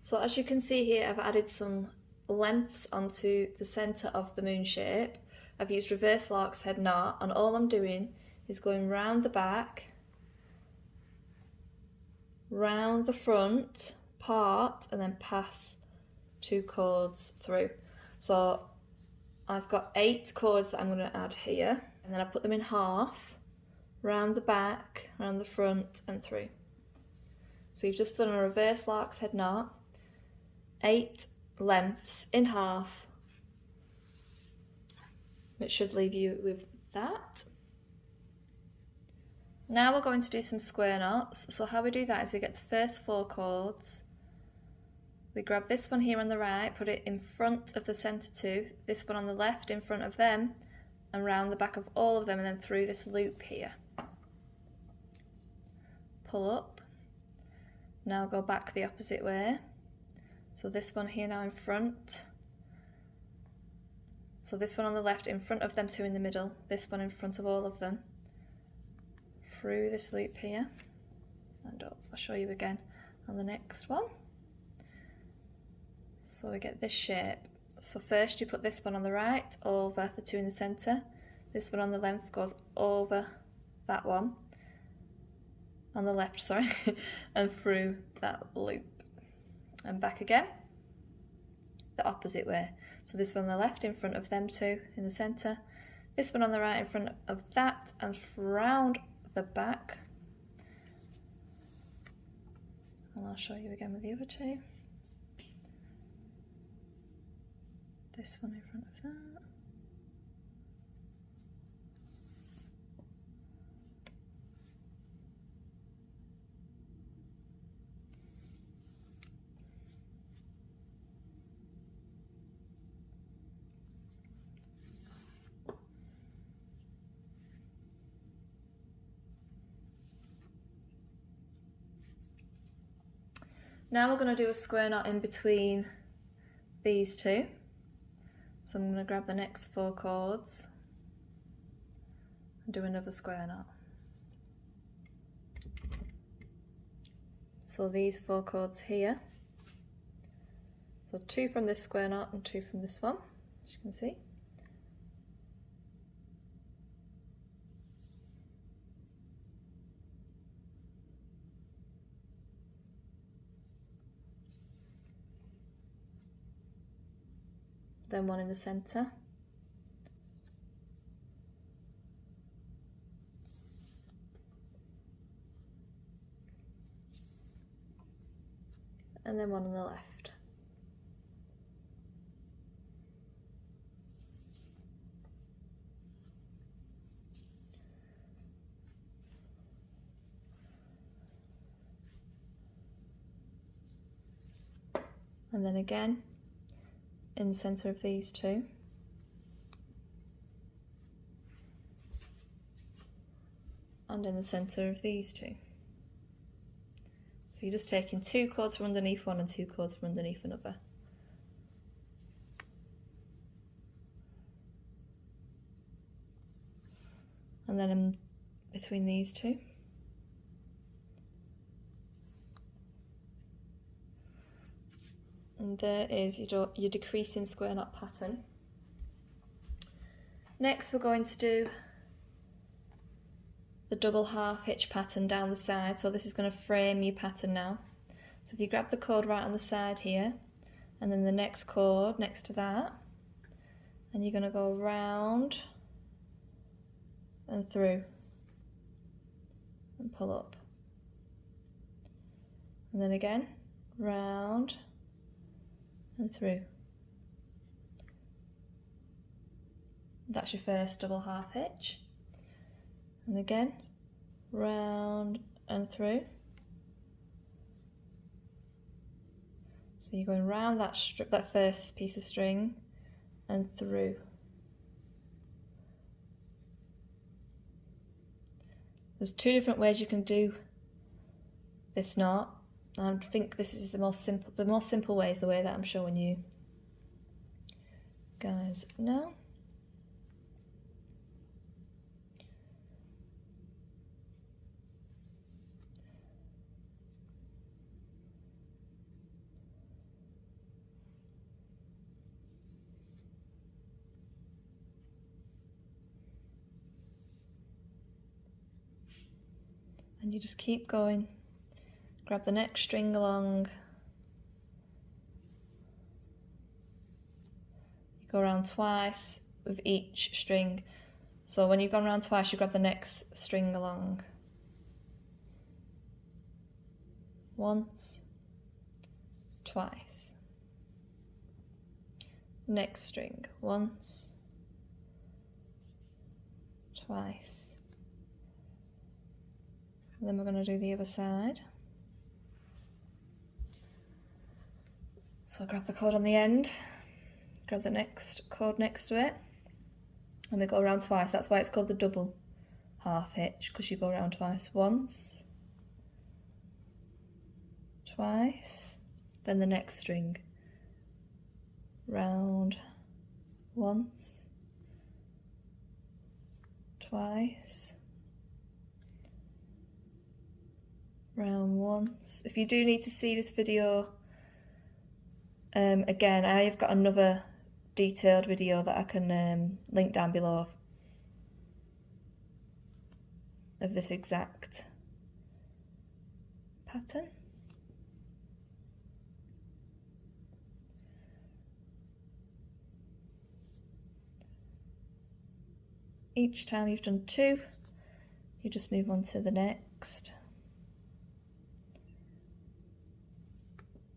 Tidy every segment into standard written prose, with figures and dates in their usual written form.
So as you can see here, I've added some lengths onto the centre of the moon shape. I've used reverse lark's head knot, and all I'm doing is going round the back, round the front part, and then pass 2 cords through. So I've got 8 cords that I'm going to add here, and then I put them in half, round the back, round the front and through. So you've just done a reverse lark's head knot, 8 lengths in half. It should leave you with that. Now we're going to do some square knots. So how we do that is we get the first 4 cords, we grab this one here on the right, put it in front of the centre 2, this one on the left in front of them, and round the back of all of them, and then through this loop here. Pull up. Now go back the opposite way. So this one here now in front. So this one on the left in front of them 2 in the middle, this one in front of all of them. Through this loop here, and up. I'll show you again on the next one. So we get this shape. So first you put this one on the right over the 2 in the centre, this one on the length goes over that one, on the left, sorry, and through that loop, and back again, the opposite way. So this one on the left in front of them 2 in the centre, this one on the right in front of that, and round the back. And I'll show you again with the other 2. This one in front of that. Now we're going to do a square knot in between these 2. So I'm going to grab the next 4 cords and do another square knot. So these 4 cords here. So 2 from this square knot and 2 from this one, as you can see. Then 1 in the centre. And then 1 on the left. And then again in the centre of these 2. And in the centre of these 2. So you're just taking 2 cords from underneath one and 2 cords from underneath another. And then in between these 2. And there is your decreasing square knot pattern. Next we're going to do the double half hitch pattern down the side. So this is going to frame your pattern now. So if you grab the cord right on the side here, and then the next cord next to that, and you're going to go round and through and pull up. And then again, round and through. That's your first double half hitch. And again, round and through. So you're going round that first piece of string and through. There's 2 different ways you can do this knot. I think this is the most simple way is the way that I'm showing you guys now. and you just keep going. Grab the next string along, you go around twice with each string. So when you've gone around twice, you grab the next string along. Once, twice. Next string, once, twice. And then we're going to do the other side. So grab the cord on the end, grab the next cord next to it, and we go around twice. That's why it's called the double half hitch, because you go around twice. Once, twice, then the next string. Round once, twice, round once. If you do need to see this video again, I've got another detailed video that I can link down below of this exact pattern. Each time you've done two, you just move on to the next.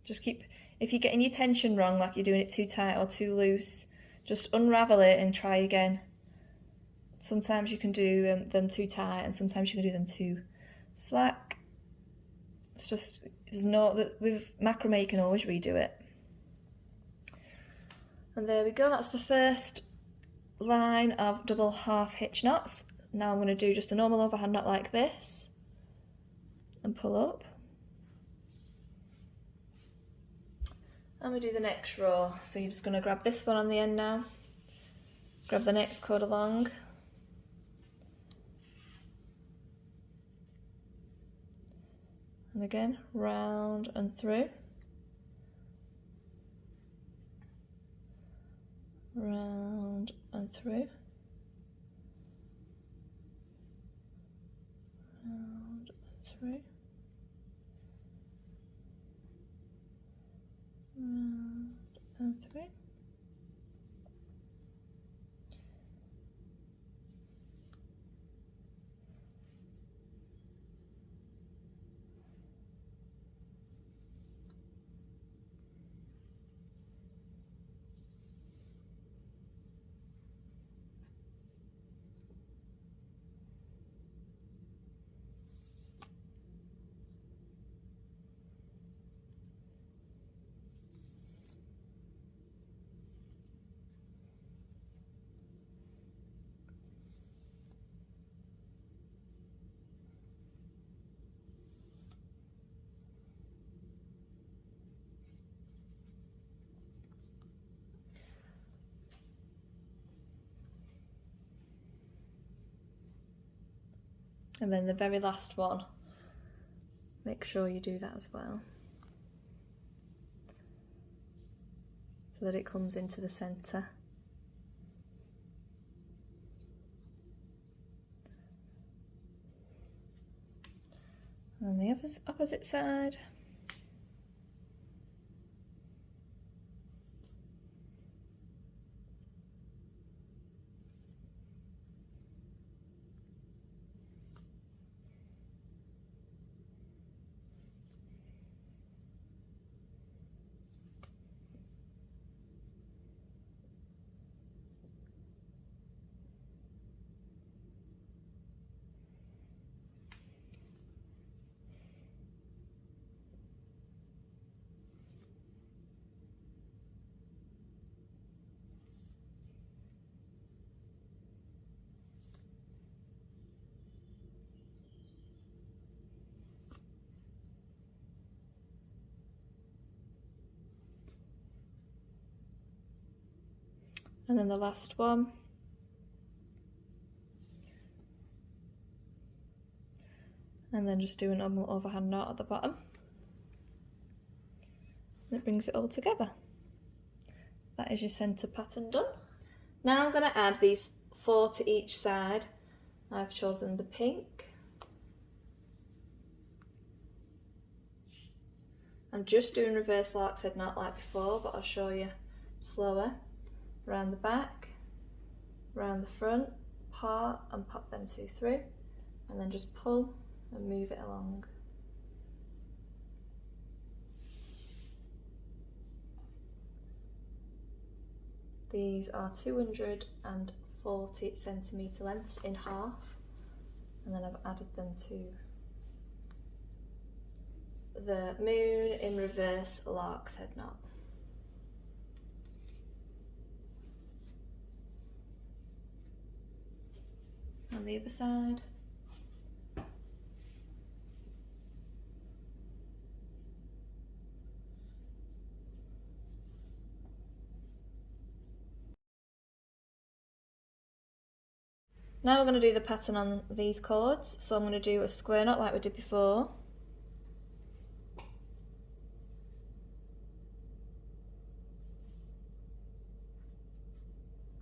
Just keep, if you're getting your tension wrong, like you're doing it too tight or too loose, just unravel it and try again. Sometimes you can do them too tight, and sometimes you can do them too slack. It's just, there's no, with macrame you can always redo it. And there we go, that's the first line of double half hitch knots. Now I'm going to do just a normal overhand knot like this and pull up, and we do the next row. So you're just going to grab this one on the end now, grab the next cord along, and again round and through, round and through, round and through, round and through. And then the very last one, make sure you do that as well, so that it comes into the centre. And the opposite side. And then the last one. And then just do a normal overhand knot at the bottom. That brings it all together. That is your centre pattern done. Now I'm going to add these 4 to each side. I've chosen the pink, I'm just doing reverse lark's head knot like before, but I'll show you slower. Around the back, around the front, part and pop them two through, and then just pull and move it along. These are 240 centimetre lengths in half, and then I've added them to the moon in reverse lark's head knot. On the other side. Now we're going to do the pattern on these cords, so I'm going to do a square knot like we did before.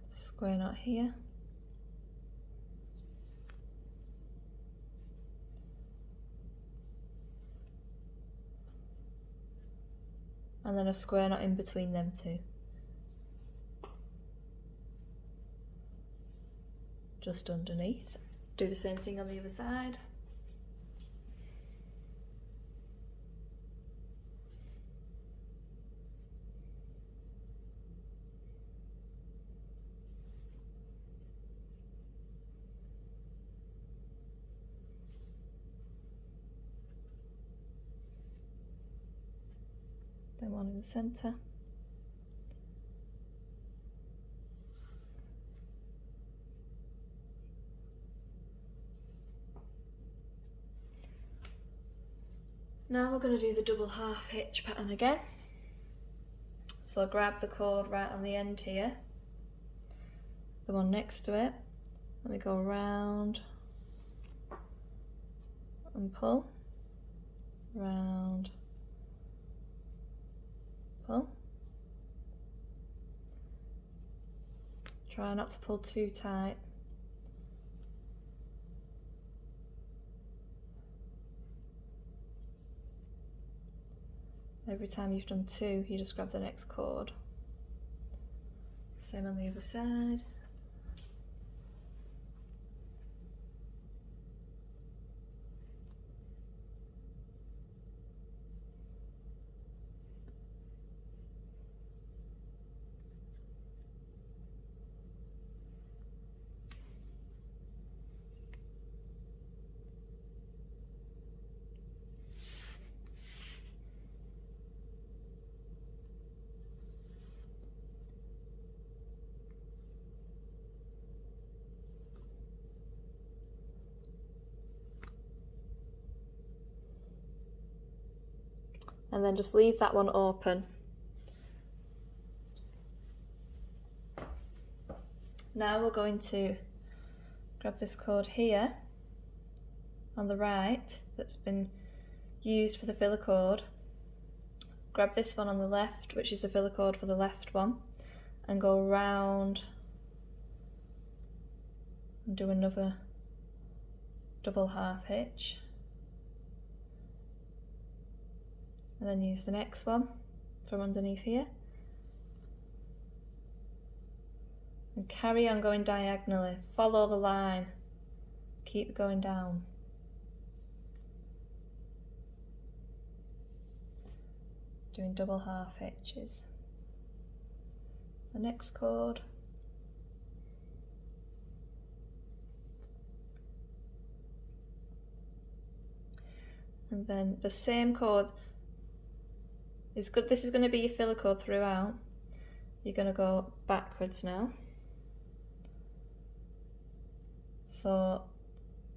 Square knot here. And then a square knot in between them two. Just underneath. Do the same thing on the other side. Then one in the centre. Now we're going to do the double half hitch pattern again. So I'll grab the cord right on the end here, the one next to it, and we go round and pull, round, pull. Try not to pull too tight. Every time you've done two, you just grab the next cord. Same on the other side. And then just leave that one open. Now we're going to grab this cord here on the right that's been used for the filler cord. Grab this one on the left, which is the filler cord for the left one, and go round and do another double half hitch. And then use the next one from underneath here. And carry on going diagonally. Follow the line. Keep going down. Doing double half hitches. The next cord. And then the same cord is good. This is going to be your filler cord throughout. You're going to go backwards now. So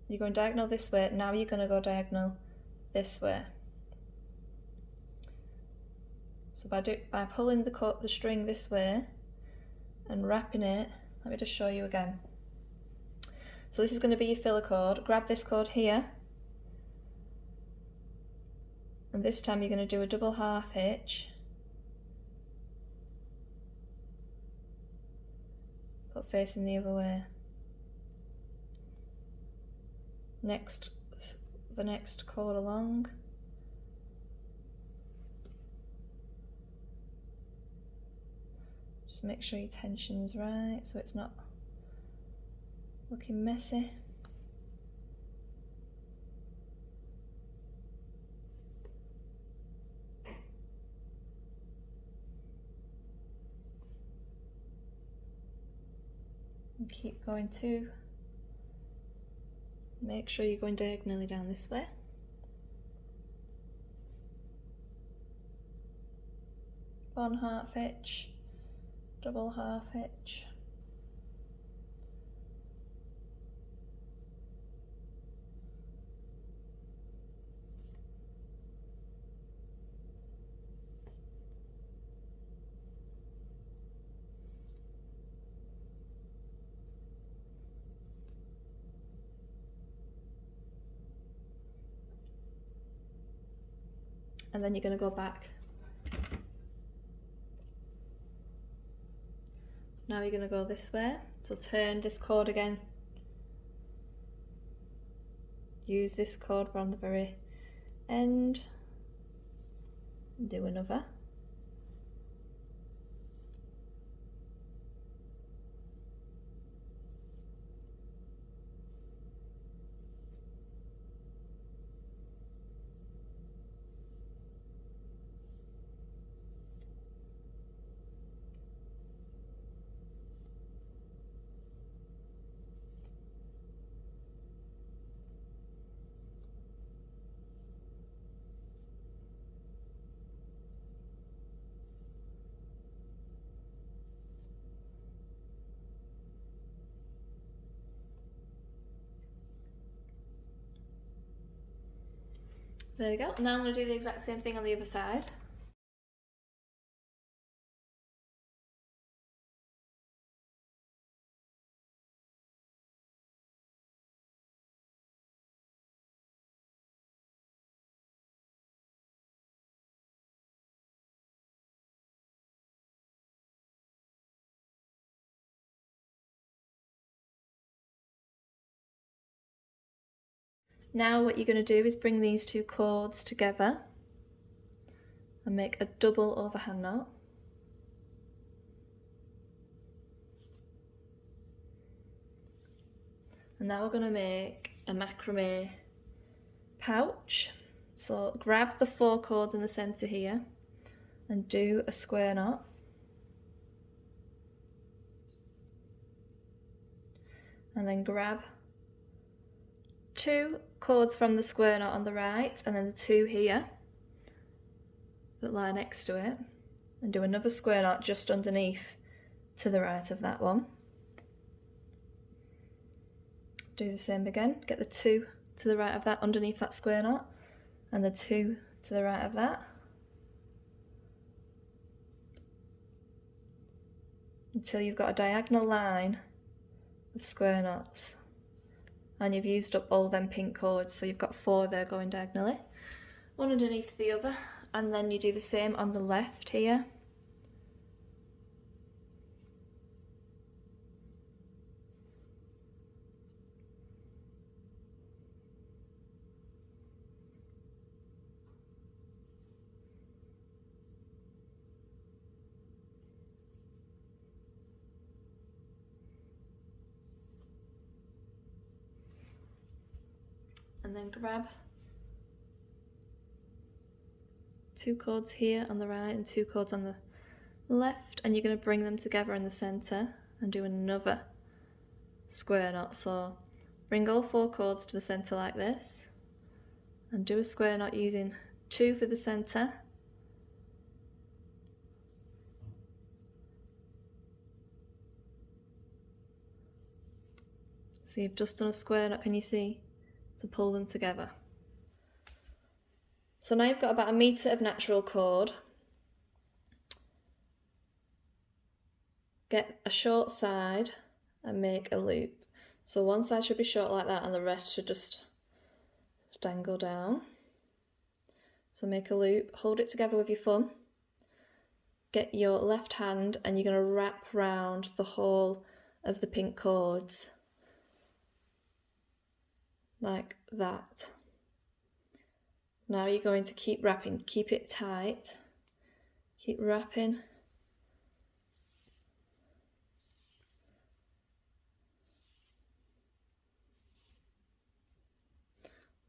you're going diagonal this way, now you're going to go diagonal this way. So by pulling the string this way and wrapping it, let me just show you again. So this is going to be your filler cord. Grab this cord here, and this time you're going to do a double half hitch, but facing the other way. The next cord along, Just make sure your tension's right so it's not looking messy. And keep going too. Make sure you're going diagonally down this way. One half hitch, double half hitch. And then you're going to go back. Now you're going to go this way, so turn this cord again. Use this cord from the very end and do another. There we go. Now I'm going to do the exact same thing on the other side. Now what you're going to do is bring these two cords together and make a double overhand knot. And now we're going to make a macrame pouch. So grab the 4 cords in the centre here and do a square knot. And then grab 2 cords from the square knot on the right and then the 2 here that lie next to it, and do another square knot just underneath to the right of that one. Do the same again, get the 2 to the right of that underneath that square knot and the 2 to the right of that, until you've got a diagonal line of square knots. And you've used up all them pink cords, so you've got 4 there going diagonally, one underneath the other, and then you do the same on the left here. And then grab 2 cords here on the right and 2 cords on the left, and you're going to bring them together in the centre and do another square knot. So bring all 4 cords to the centre like this and do a square knot using 2 for the centre, so you've just done a square knot, can you see, to pull them together. So now you've got about 1 metre of natural cord. Get a short side and make a loop. So one side should be short like that and the rest should just dangle down. So make a loop, hold it together with your thumb, get your left hand and you're going to wrap round the whole of the pink cords like that. Now you're going to keep wrapping, keep it tight, keep wrapping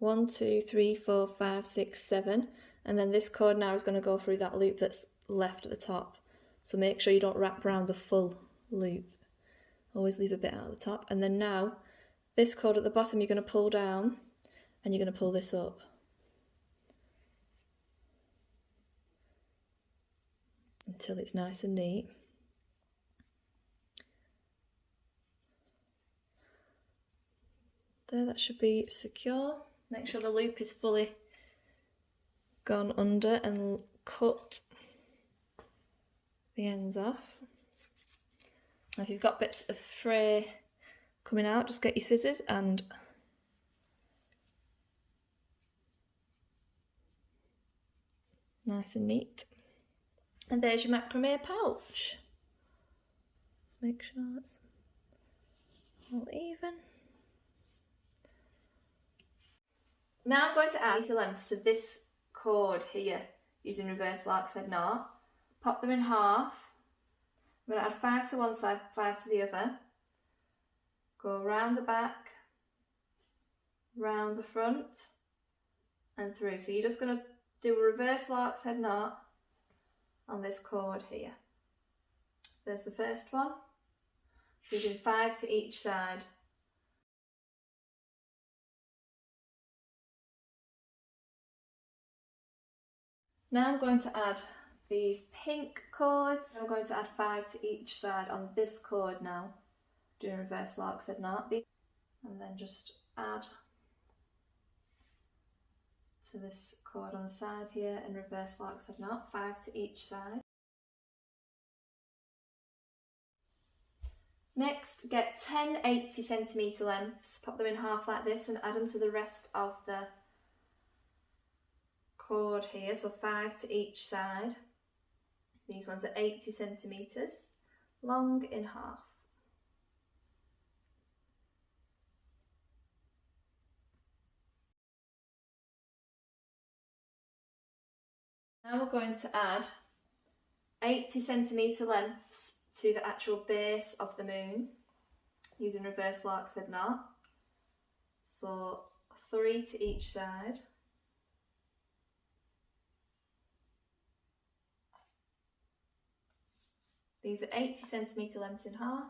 1, 2, 3, 4, 5, 6, 7, and then this cord now is going to go through that loop that's left at the top. So make sure you don't wrap around the full loop. Always leave a bit out at the top. And then now, this cord at the bottom you're going to pull down, and you're going to pull this up. Until it's nice and neat. There, that should be secure. Make sure the loop is fully gone under and cut the ends off. Now if you've got bits of fray coming out, just get your scissors and nice and neat. And there's your macrame pouch. Let's make sure it's all even. Now I'm going to add the lengths to this cord here using reverse lark's head knot. Pop them in half. I'm going to add 5 to one side, 5 to the other. Go around the back, round the front and through. So you're just going to do a reverse lark's head knot on this cord here. There's the first one. So you're doing 5 to each side. Now I'm going to add these pink cords. I'm going to add 5 to each side on this cord now, doing reverse lark's head knot. And then just add to this cord on the side here and reverse lark's head knot, 5 to each side. Next, get 10 80cm lengths, pop them in half like this and add them to the rest of the cord here, so 5 to each side. These ones are 80cm long in half. Now we're going to add 80cm lengths to the actual base of the moon using reverse lark's head knot. So 3 to each side. These are 80cm lengths in half.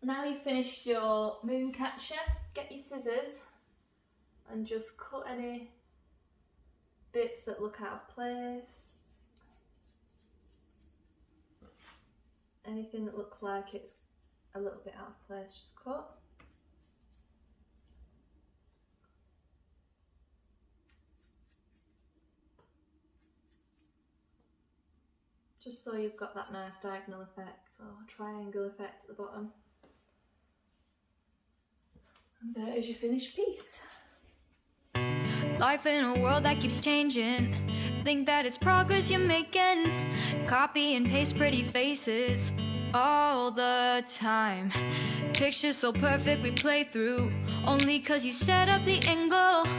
Now you've finished your moon catcher, get your scissors and just cut any bits that look out of place. Anything that looks like it's a little bit out of place, just cut. Just so you've got that nice diagonal effect or triangle effect at the bottom. And there is your finished piece. Life in a world that keeps changing. Think that it's progress you're making. Copy and paste pretty faces all the time. Pictures so perfect we play through only 'cause you set up the angle.